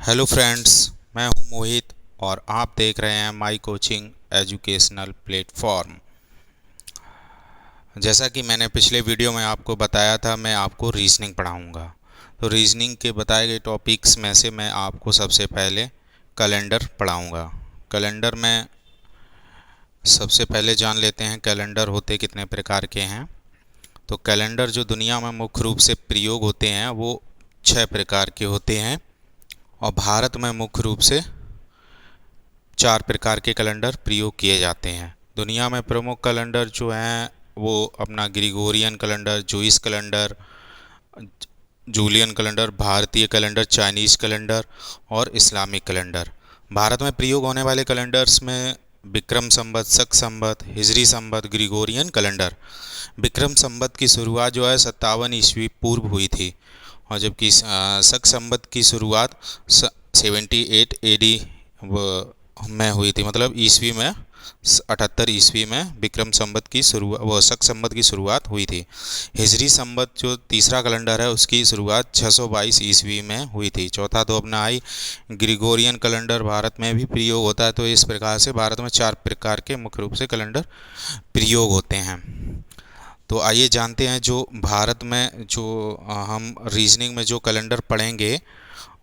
Hello friends, मैं हूं मोहित और आप देख रहे हैं माई कोचिंग एजुकेशनल प्लेटफॉर्म। जैसा कि मैंने पिछले वीडियो में आपको बताया था, मैं आपको रीजनिंग पढ़ाऊंगा। तो रीजनिंग के बताए गए टॉपिक्स में से मैं आपको सबसे पहले कैलेंडर पढ़ाऊंगा। कैलेंडर में सबसे पहले जान लेते हैं कैलेंडर होते कितने प्रकार के हैं। तो कैलेंडर जो दुनिया में मुख्य रूप से प्रयोग होते हैं वो 6 प्रकार के होते हैं और भारत में मुख्य रूप से 4 प्रकार के कैलेंडर प्रयोग किए जाते हैं। दुनिया में प्रमुख कैलेंडर जो हैं वो अपना Gregorian calendar, Jewish calendar, Julian calendar, भारतीय कैलेंडर, चाइनीज़ कैलेंडर और इस्लामिक कैलेंडर। भारत में प्रयोग होने वाले कैलेंडर्स में विक्रम संवत, शक संवत, हिजरी संवत, ग्रिगोरियन कैलेंडर। विक्रम संवत की शुरुआत जो है 57 ईस्वी पूर्व हुई थी और जबकि शक संवत की शुरुआत 78 एडी में हुई थी, मतलब ईस्वी में 78 ईस्वी में विक्रम संवत की शुरुआत, वो शक संवत की शुरुआत हुई थी। हिजरी संवत जो तीसरा कैलेंडर है उसकी शुरुआत 622 ईस्वी में हुई थी। चौथा तो अपना आई ग्रिगोरियन कैलेंडर, भारत में भी प्रयोग होता है। तो इस प्रकार से भारत में 4 प्रकार के मुख्य रूप से कैलेंडर प्रयोग होते हैं। तो आइए जानते हैं जो भारत में जो हम रीजनिंग में जो कैलेंडर पढ़ेंगे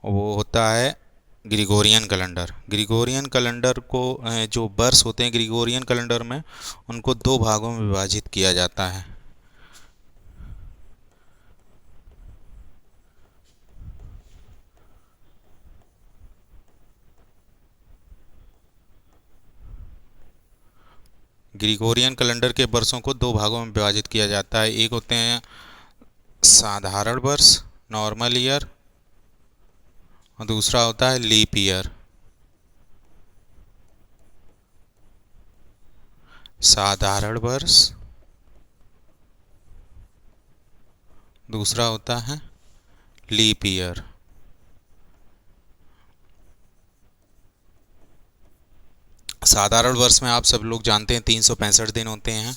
वो होता है ग्रिगोरियन कैलेंडर। ग्रिगोरियन कैलेंडर को जो वर्ष होते हैं ग्रिगोरियन कैलेंडर में, उनको 2 भागों में विभाजित किया जाता है। ग्रिगोरियन कैलेंडर के वर्षों को 2 भागों में विभाजित किया जाता है। एक होते हैं साधारण वर्ष, नॉर्मल ईयर, और दूसरा होता है लीप ईयर। साधारण वर्ष, दूसरा होता है लीप ईयर। साधारण वर्ष में आप सब लोग जानते हैं 365 दिन होते हैं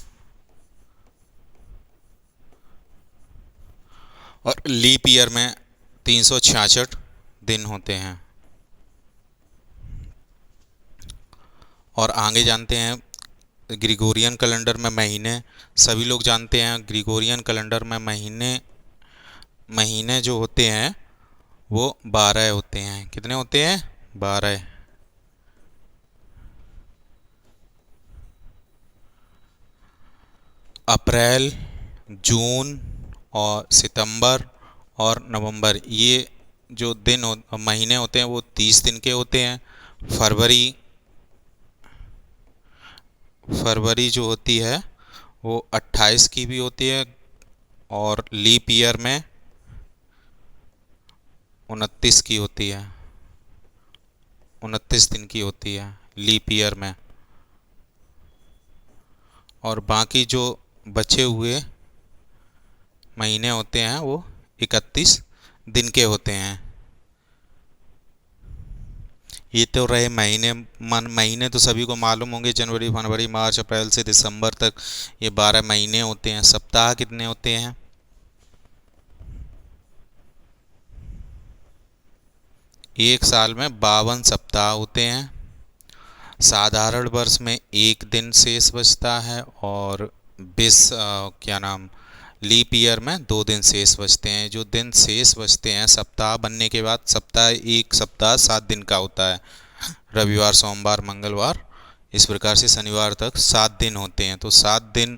और लीप ईयर में 366 दिन होते हैं। और आगे जानते हैं ग्रिगोरियन कैलेंडर में महीने, सभी लोग जानते हैं ग्रिगोरियन कैलेंडर में महीने महीने जो होते हैं वो 12 होते हैं। कितने होते हैं? 12। अप्रैल, जून और सितंबर और नवंबर, ये जो महीने होते हैं वो 30 दिन के होते हैं। फरवरी फरवरी जो होती है वो 28 की भी होती है और लीप ईयर में 29 की होती है। 29 दिन की होती है लीप ईयर में। और बाकी जो बचे हुए महीने होते हैं वो 31 दिन के होते हैं। ये तो रहे महीने तो सभी को मालूम होंगे, जनवरी, फरवरी, मार्च, अप्रैल से दिसंबर तक ये 12 महीने होते हैं। सप्ताह कितने होते हैं? एक साल में 52 सप्ताह होते हैं। साधारण वर्ष में एक दिन शेष बचता है और क्या नाम, लीप ईयर में 2 दिन शेष बचते हैं। जो दिन शेष बचते हैं सप्ताह बनने के बाद, एक सप्ताह 7 दिन का होता है। रविवार, सोमवार, मंगलवार, इस प्रकार से शनिवार तक 7 दिन होते हैं। तो 7 दिन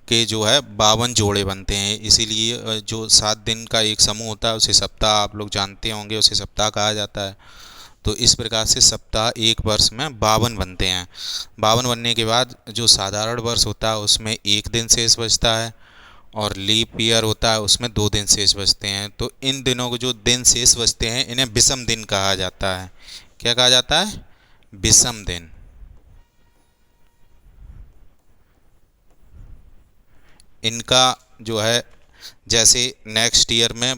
के जो है 52 जोड़े बनते हैं। इसीलिए जो 7 दिन का एक समूह होता है उसे सप्ताह, आप लोग जानते होंगे, उसे सप्ताह कहा जाता है। तो इस प्रकार से सप्ताह एक वर्ष में 52 बनते हैं। 52 बनने के बाद जो साधारण वर्ष होता है उसमें एक दिन शेष बचता है और लीप ईयर होता है उसमें 2 दिन शेष बचते हैं। तो इन दिनों को जो दिन शेष बचते हैं इन्हें विषम दिन कहा जाता है। क्या कहा जाता है? विषम दिन। इनका जो है, जैसे नेक्स्ट ईयर में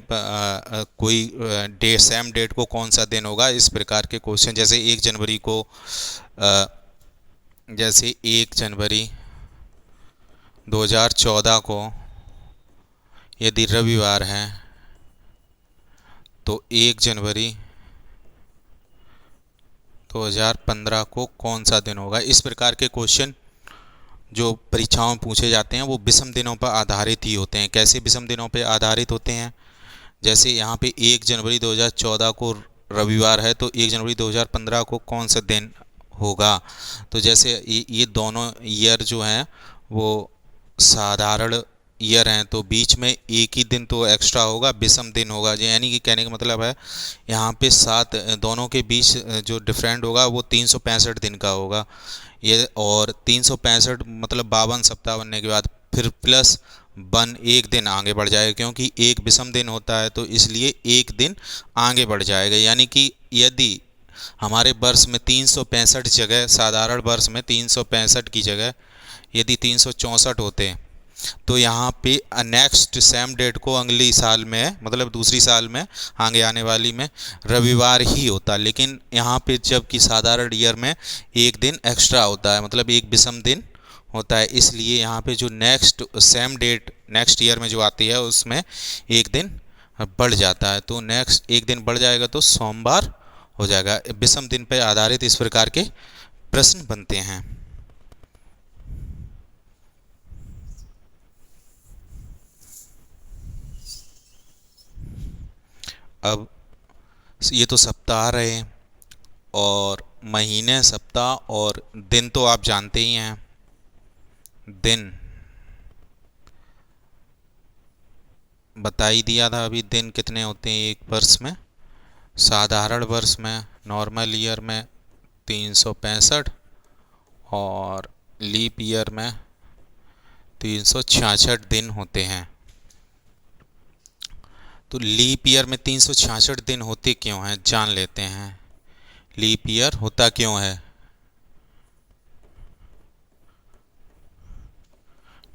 कोई सेम डेट को कौन सा दिन होगा, इस प्रकार के क्वेश्चन, जैसे 1 जनवरी को जैसे 1 जनवरी 2014 को यदि रविवार है तो 1 जनवरी 2015 को कौन सा दिन होगा। इस प्रकार के क्वेश्चन जो परीक्षाओं में पूछे जाते हैं वो विषम दिनों पर आधारित ही होते हैं। कैसे विषम दिनों पर आधारित होते हैं, जैसे यहाँ पे 1 जनवरी 2014 को रविवार है, तो 1 जनवरी 2015 को कौन सा दिन होगा। तो जैसे ये दोनों ईयर जो हैं वो साधारण ईयर हैं, तो बीच में एक ही दिन तो एक्स्ट्रा होगा, विषम दिन होगा। यानी कि कहने का मतलब है यहाँ पे 7 दोनों के बीच जो डिफरेंट होगा वो 365 दिन का होगा। ये और 365 मतलब 52 सप्ताह बनने के बाद फिर प्लस 1 एक दिन आगे बढ़ जाएगा, क्योंकि एक विषम दिन होता है तो इसलिए एक दिन आगे बढ़ जाएगा। यानी कि यदि हमारे वर्ष में 365 जगह, साधारण वर्ष में 365 की जगह यदि 364 होते तो यहाँ पे नेक्स्ट सेम डेट को अगली साल में, मतलब दूसरी साल में आगे आने वाली में रविवार ही होता। लेकिन यहाँ पे जबकि साधारण ईयर में एक दिन एक्स्ट्रा होता है, मतलब एक विषम दिन होता है, इसलिए यहाँ पे जो next same date next year में जो आती है उसमें एक दिन बढ़ जाता है। तो नेक्स्ट एक दिन बढ़ जाएगा तो सोमवार हो जाएगा। विषम दिन पर आधारित इस प्रकार के प्रश्न बनते हैं। अब ये तो सप्ताह रहे, और महीने, सप्ताह और दिन तो आप जानते ही हैं। दिन बता ही दिया था अभी, दिन कितने होते हैं एक वर्ष में। साधारण वर्ष में, नॉर्मल ईयर में 365 और लीप ईयर में 366 दिन होते हैं। तो लीप ईयर में 366 दिन होते क्यों हैं, जान लेते हैं। लीप ईयर होता क्यों है।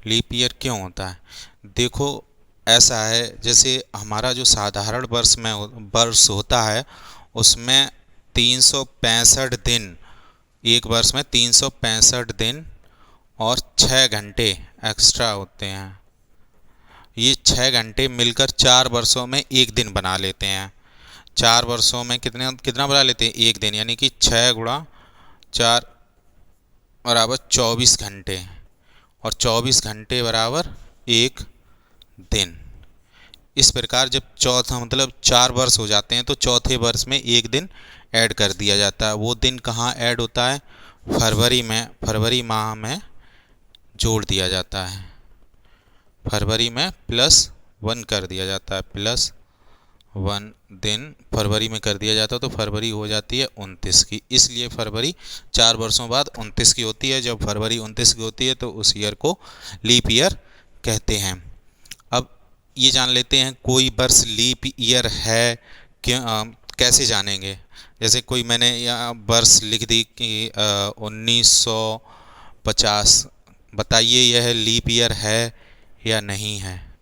लीप ईयर क्यों होता है, देखो ऐसा है, जैसे हमारा जो साधारण वर्ष होता है उसमें 365 दिन, एक वर्ष में 365 दिन और 6 घंटे एक्स्ट्रा होते हैं। ये 6 घंटे मिलकर 4 वर्षों में एक दिन बना लेते हैं। 4 वर्षों में कितना बना लेते हैं, एक दिन। यानी कि 6 गुणा 4 बराबर 24 घंटे, और 24 घंटे बराबर एक दिन। इस प्रकार जब चौथा मतलब 4 वर्ष हो जाते हैं तो चौथे वर्ष में एक दिन ऐड कर दिया जाता है। वो दिन कहाँ ऐड होता है, फरवरी में, फरवरी माह में जोड़ दिया जाता है। फरवरी में +1 कर दिया जाता है, +1 दिन फरवरी में कर दिया जाता है, तो फरवरी हो जाती है 29 की। इसलिए फरवरी 4 वर्षों बाद 29 की होती है। जब फरवरी 29 की होती है तो उस ईयर को लीप ईयर कहते हैं। अब ये जान लेते हैं कोई वर्ष लीप ईयर है कैसे जानेंगे। जैसे कोई मैंने यहाँ वर्ष लिख दी कि 1950, बताइए यह लीप ईयर है या नहीं है।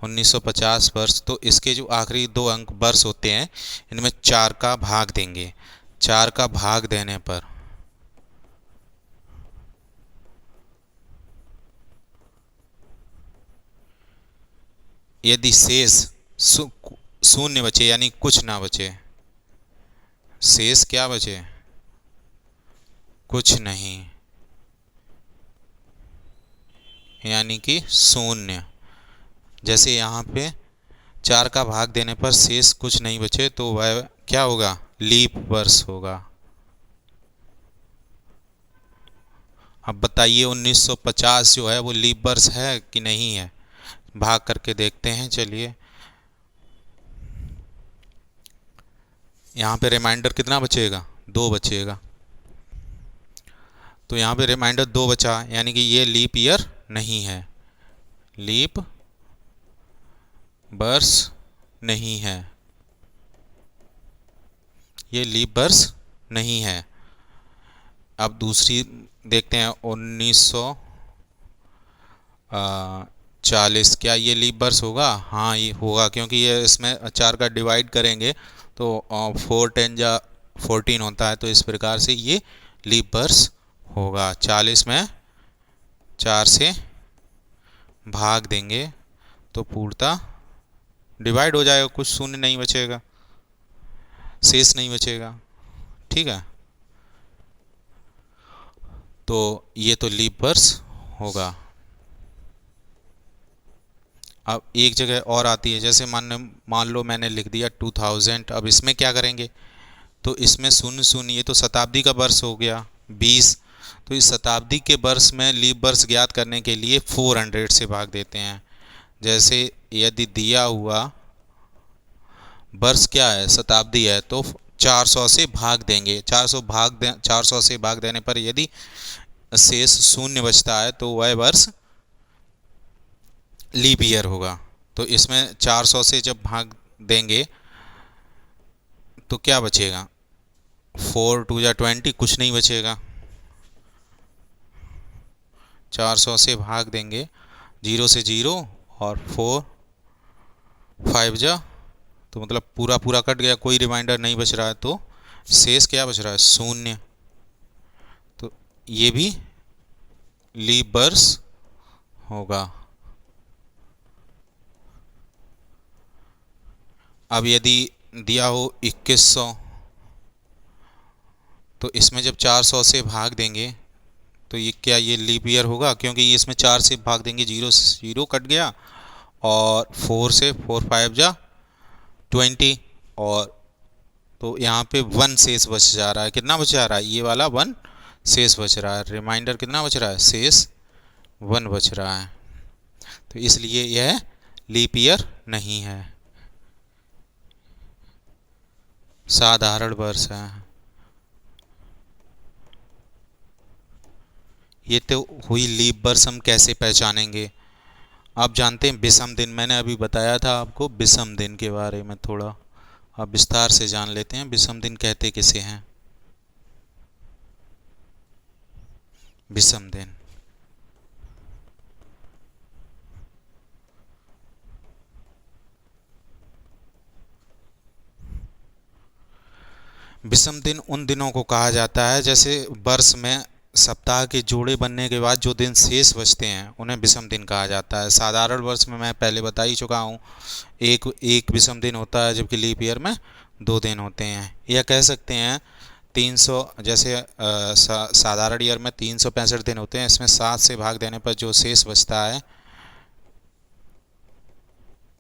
1950 वर्ष, तो इसके जो आखिरी 2 अंक वर्ष होते हैं इनमें 4 का भाग देंगे। 4 का भाग देने पर यदि शेष शून्य बचे, यानी कुछ ना बचे, शेष क्या बचे, कुछ नहीं, यानी कि शून्य। जैसे यहाँ पे 4 का भाग देने पर शेष कुछ नहीं बचे तो वह क्या होगा, लीप वर्ष होगा। अब बताइए 1950 जो है वो लीप वर्ष है कि नहीं है, भाग करके देखते हैं। चलिए यहाँ पे रिमाइंडर कितना बचेगा, 2 बचेगा। तो यहाँ पे रिमाइंडर 2 बचा, यानी कि ये लीप ईयर नहीं है, लीप वर्ष नहीं है, ये लीप वर्ष नहीं है। अब दूसरी देखते हैं 1940, क्या ये लीप वर्ष होगा। हाँ ये होगा, क्योंकि ये इसमें 4 का डिवाइड करेंगे तो 4 10 या 14 होता है, तो इस प्रकार से ये लीप वर्ष होगा। 40 में 4 से भाग देंगे तो पूर्णतः डिवाइड हो जाएगा, कुछ शून्य नहीं बचेगा, शेष नहीं बचेगा। ठीक है। तो ये तो लीप वर्ष होगा। अब एक जगह और आती है, जैसे मान लो मैंने लिख दिया 2000। अब इसमें क्या करेंगे, तो इसमें शून्य शून्य, ये तो शताब्दी का वर्ष हो गया 20। तो इस शताब्दी के वर्ष में लीप वर्ष ज्ञात करने के लिए 400 से भाग देते हैं। जैसे यदि दिया हुआ वर्ष क्या है, शताब्दी है, तो 400 से भाग देंगे। 400 से भाग देने पर यदि शेष शून्य बचता है तो वह वर्ष लीप ईयर होगा। तो इसमें 400 से जब भाग देंगे तो क्या बचेगा, 4 2 या 20, कुछ नहीं बचेगा। 400 से भाग देंगे, 0 से 0 और 4 5 जा, तो मतलब पूरा पूरा कट गया, कोई रिमाइंडर नहीं बच रहा है, तो शेष क्या बच रहा है, शून्य। तो ये भी लीप वर्ष होगा। अब यदि दिया हो 2100, तो इसमें जब 400 से भाग देंगे तो ये क्या, ये लीप ईयर होगा, क्योंकि इसमें 4 से भाग देंगे, 0 से 0 कट गया, और 4 से 4 5 जा 20, और तो यहाँ पे 1 शेष बच जा रहा है। कितना बच जा रहा है, ये वाला 1 शेष बच रहा है। रिमाइंडर कितना बच रहा है, शेष 1 बच रहा है। तो इसलिए यह लीप ईयर नहीं है, साधारण वर्ष है। ये तो हुई लीप वर्ष। हम कैसे पहचानेंगे, आप जानते हैं विषम दिन, मैंने अभी बताया था आपको विषम दिन के बारे में, थोड़ा अब विस्तार से जान लेते हैं। विषम दिन कहते किसे हैं, विषम दिन। विषम दिन उन दिनों को कहा जाता है, जैसे वर्ष में सप्ताह के जोड़े बनने के बाद जो दिन शेष बचते हैं उन्हें विषम दिन कहा जाता है। साधारण वर्ष में मैं पहले बता ही चुका हूँ, एक विषम दिन होता है, जबकि लीप ईयर में 2 दिन होते हैं। या कह सकते हैं 300, जैसे साधारण ईयर में 365 दिन होते हैं, इसमें 7 से भाग देने पर जो शेष बचता है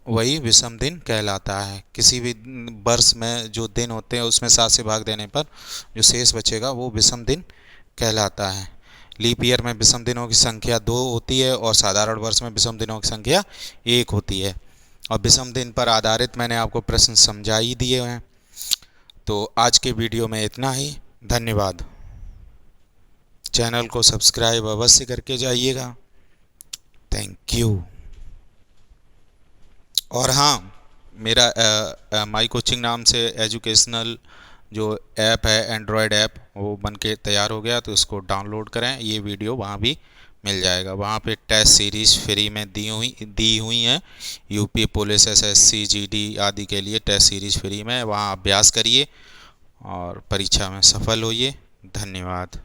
वही विषम दिन कहलाता है। किसी भी वर्ष में जो दिन होते हैं उसमें 7 से भाग देने पर जो शेष बचेगा वो विषम दिन कहलाता है। लीप ईयर में विषम दिनों की संख्या 2 होती है और साधारण वर्ष में विषम दिनों की संख्या 1 होती है। और विषम दिन पर आधारित मैंने आपको प्रश्न समझा ही दिए हैं। तो आज के वीडियो में इतना ही, धन्यवाद। चैनल को सब्सक्राइब अवश्य करके जाइएगा। Thank you. और हाँ, मेरा माई कोचिंग नाम से एजुकेशनल जो ऐप है, एंड्रॉयड ऐप, वो बन के तैयार हो गया, तो इसको डाउनलोड करें। ये वीडियो वहाँ भी मिल जाएगा। वहाँ पे टेस्ट सीरीज़ फ्री में दी हुई हैं। यूपी पुलिस, एसएससी, जीडी आदि के लिए टेस्ट सीरीज़ फ्री में, वहाँ अभ्यास करिए और परीक्षा में सफल होइए। धन्यवाद।